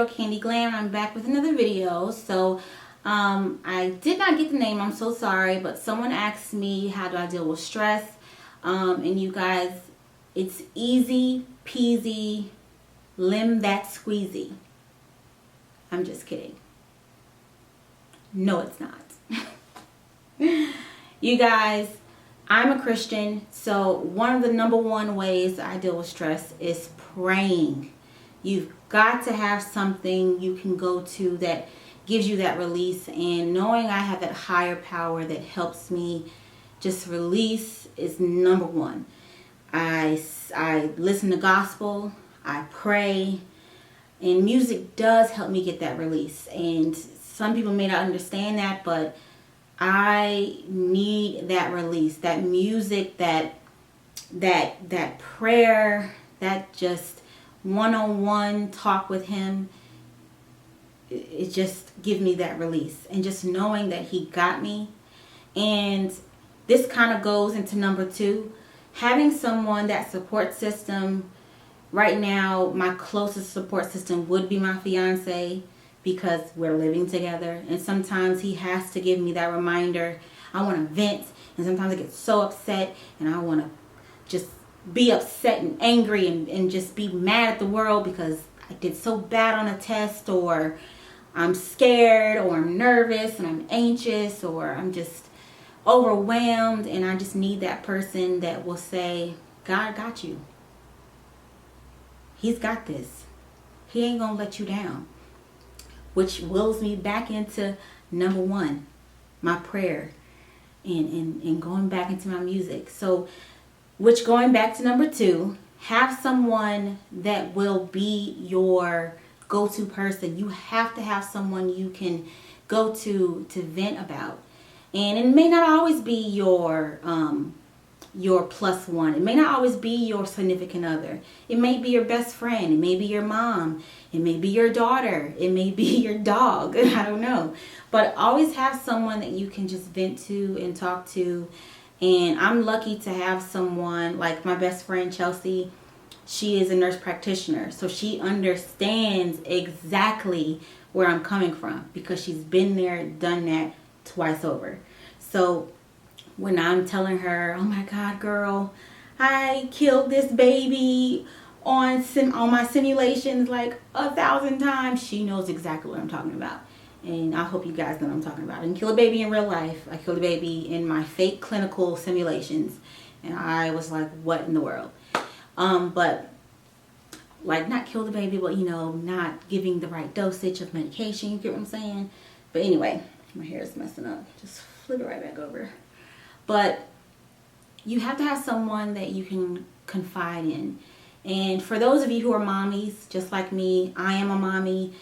girl Candy Glam. I'm back with another video. So I did not get the name, I'm so sorry, but someone asked me how do I deal with stress, and you guys, it's easy peasy lemon that squeezy. I'm just kidding. No, it's not. You guys, I'm a Christian, so one of the #1 ways I deal with stress is praying. You've got to have something you can go to that gives you that release, and knowing I have that higher power that helps me just release is #1. I listen to gospel, I pray, and music does help me get that release. And some people may not understand that, but I need that release, that music, that prayer, that just one-on-one talk with him. It just gives me that release, and just knowing that he got me. And this kind of goes into #2, having someone, that support system. Right now, my closest support system would be my fiance, because we're living together, and sometimes he has to give me that reminder. I want to vent, and sometimes I get so upset, and I want to just be upset and angry and just be mad at the world because I did so bad on a test, or I'm scared, or I'm nervous and I'm anxious, or I'm just overwhelmed, and I just need that person that will say, God got you. He's got this. He ain't gonna let you down. Which wills me back into #1, my prayer, and going back into my music. So, which going back to #2, have someone that will be your go-to person. You have to have someone you can go to vent about. And it may not always be your +1. It may not always be your significant other. It may be your best friend. It may be your mom. It may be your daughter. It may be your dog. I don't know. But always have someone that you can just vent to and talk to. And I'm lucky to have someone like my best friend Chelsea. She is a nurse practitioner, so she understands exactly where I'm coming from because she's been there, done that twice over. So when I'm telling her, oh my God, girl, I killed this baby on my simulations like 1,000 times, she knows exactly what I'm talking about. And I hope you guys know what I'm talking about. I didn't kill a baby in real life. I killed a baby in my fake clinical simulations. And I was like, what in the world? But like, not kill the baby, but not giving the right dosage of medication. You get what I'm saying? But anyway, my hair is messing up. Just flip it right back over. But you have to have someone that you can confide in. And for those of you who are mommies, just like me, I am a mommy.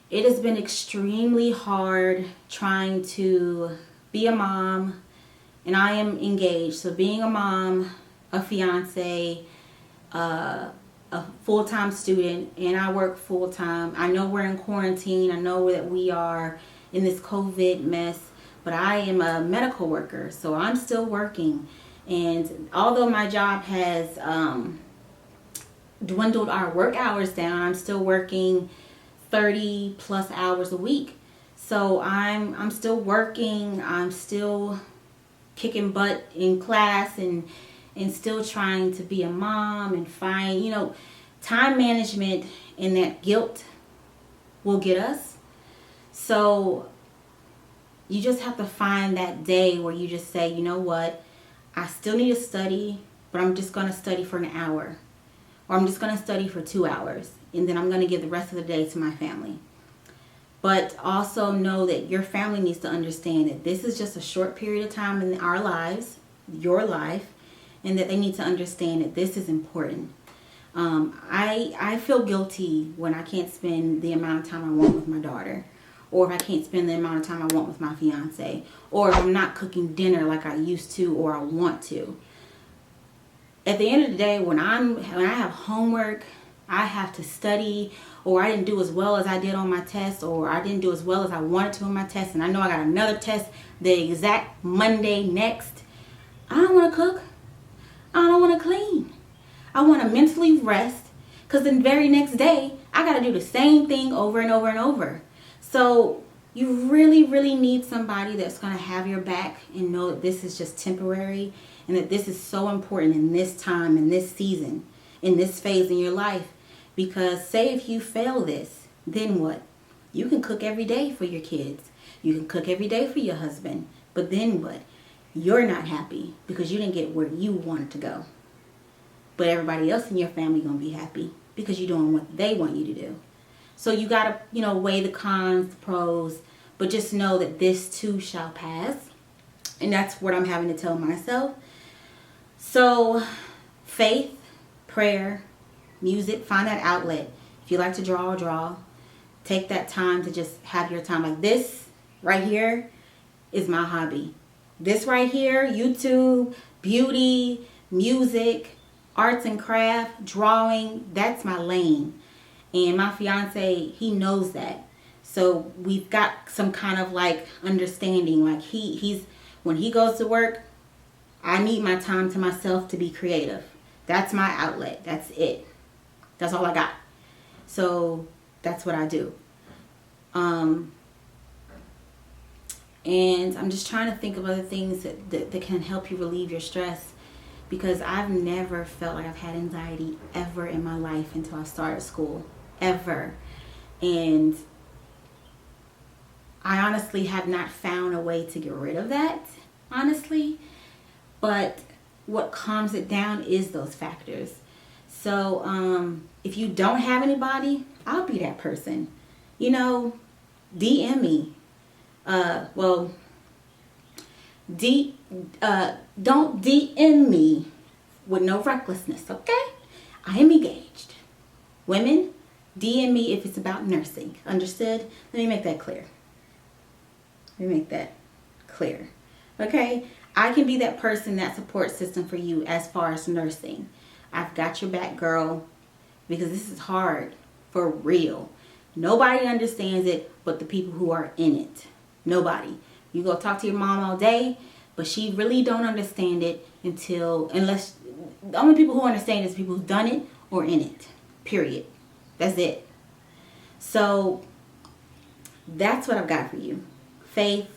It has been extremely hard trying to be a mom, and I am engaged. So being a mom, a fiance, a full-time student, and I work full-time. I know we're in quarantine. I know that we are in this COVID mess, but I am a medical worker, so I'm still working. And although my job has dwindled our work hours down, I'm still working 30 plus hours a week. So I'm still working. I'm still kicking butt in class and still trying to be a mom and find, time management, and that guilt will get us. So you just have to find that day where you just say, you know what, I still need to study, but I'm just going to study for an hour. Or I'm just going to study for 2 hours. And then I'm going to give the rest of the day to my family. But also know that your family needs to understand that this is just a short period of time in our lives, your life, and that they need to understand that this is important. I feel guilty when I can't spend the amount of time I want with my daughter, or if I can't spend the amount of time I want with my fiance, or if I'm not cooking dinner like I used to or I want to. At the end of the day, when I have homework, I have to study, or I didn't do as well as I did on my test, or I didn't do as well as I wanted to on my test, and I know I got another test the exact Monday next, I don't want to cook. I don't want to clean. I want to mentally rest, because the very next day I got to do the same thing over and over and over. So you really, really need somebody that's going to have your back and know that this is just temporary and that this is so important in this time, in this season, in this phase in your life. Because say if you fail this, then what? You can cook every day for your kids. You can cook every day for your husband. But then what? You're not happy because you didn't get where you wanted to go. But everybody else in your family going to be happy because you're doing what they want you to do. So you got to, weigh the cons, the pros, but just know that this too shall pass. And that's what I'm having to tell myself. So faith, prayer, music, find that outlet. If you like to draw, draw. Take that time to just have your time. Like this right here is my hobby. This right here, YouTube, beauty, music, arts and craft, drawing, that's my lane. And my fiance, he knows that. So we've got some kind of like understanding. Like he's when he goes to work, I need my time to myself to be creative. That's my outlet. That's it. That's all I got. So that's what I do. And I'm just trying to think of other things that can help you relieve your stress, because I've never felt like I've had anxiety ever in my life until I started school. Ever. And I honestly have not found a way to get rid of that, honestly. But what calms it down is those factors. So if you don't have anybody, I'll be that person. DM me. Don't DM me with no recklessness, okay? I am engaged. Women, DM me if it's about nursing. Understood? Let me make that clear. Okay? I can be that person, that support system for you as far as nursing. I've got your back, girl, because this is hard, for real. Nobody understands it but the people who are in it. Nobody. You go talk to your mom all day, but she really don't understand it unless the only people who understand is people who've done it or in it. Period. That's it. So that's what I've got for you. Faith,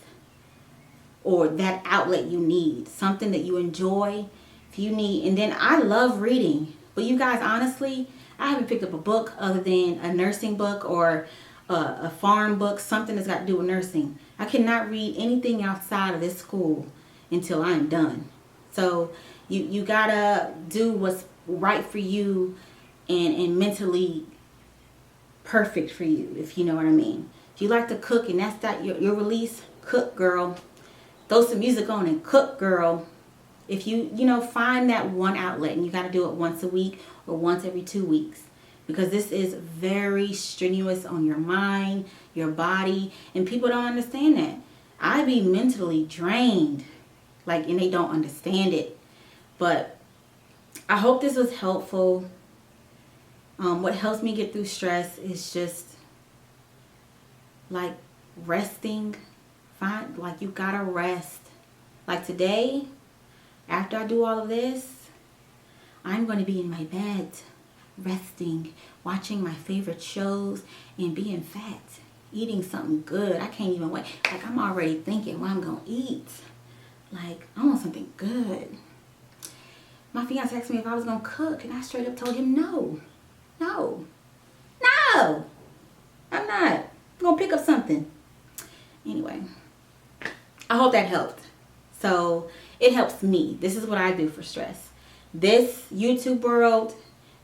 or that outlet you need. Something that you enjoy. If you need, and then I love reading. But you guys, honestly, I haven't picked up a book other than a nursing book or a farm book, something that's got to do with nursing. I cannot read anything outside of this school until I'm done. So you gotta do what's right for you and mentally perfect for you, if you know what I mean. If you like to cook and that's your release, cook, girl. Throw some music on and cook, girl. If you find that one outlet, and you got to do it once a week or once every 2 weeks, because this is very strenuous on your mind, your body, and people don't understand that. I be mentally drained, and they don't understand it. But I hope this was helpful. What helps me get through stress is just resting. You gotta rest. Like today, after I do all of this, I'm going to be in my bed, resting, watching my favorite shows, and being fat, eating something good. I can't even wait. I'm already thinking what I'm going to eat. I want something good. My fiance asked me if I was going to cook, and I straight up told him no. No. No! I'm not. I'm going to pick up something. Anyway, I hope that helped. So it helps me. This is what I do for stress. This YouTube world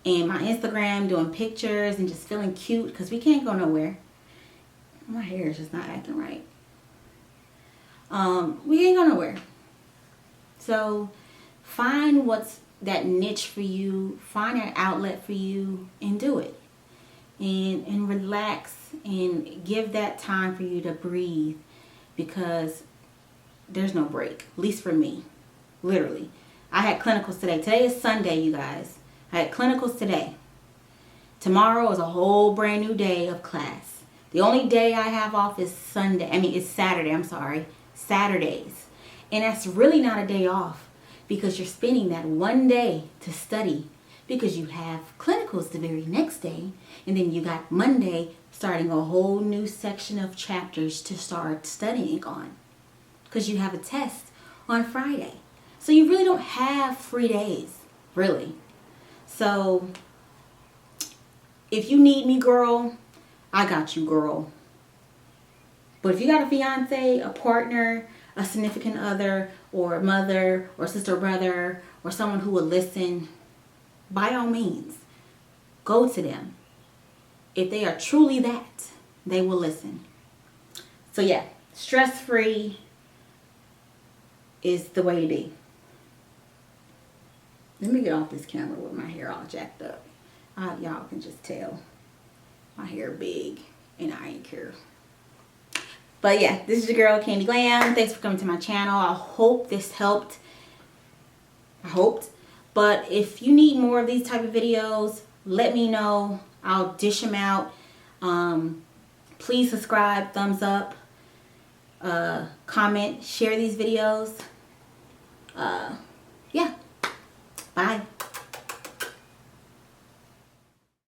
and my Instagram, doing pictures and just feeling cute, because we can't go nowhere. My hair is just not acting right. We ain't go nowhere. So find what's that niche for you. Find an outlet for you and do it. And relax and give that time for you to breathe, because there's no break, at least for me. Literally. I had clinicals today. Today is Sunday, you guys. I had clinicals today. Tomorrow is a whole brand new day of class. The only day I have off is Sunday. It's Saturday. I'm sorry. Saturdays. And that's really not a day off, because you're spending that one day to study, because you have clinicals the very next day, and then you got Monday starting a whole new section of chapters to start studying on, because you have a test on Friday. So you really don't have free days, really. So if you need me, girl, I got you, girl. But if you got a fiance, a partner, a significant other, or a mother, or sister, or brother, or someone who will listen, by all means, go to them. If they are truly that, they will listen. So yeah, stress-free is the way to be. Let me get off this camera with my hair all jacked up. Y'all can just tell my hair big and I ain't care. But yeah, this is your girl Candy Glam. Thanks for coming to my channel. I hope this helped. I hoped. But if you need more of these type of videos, let me know. I'll dish them out. Please subscribe, thumbs up, comment, share these videos. Yeah. Bye.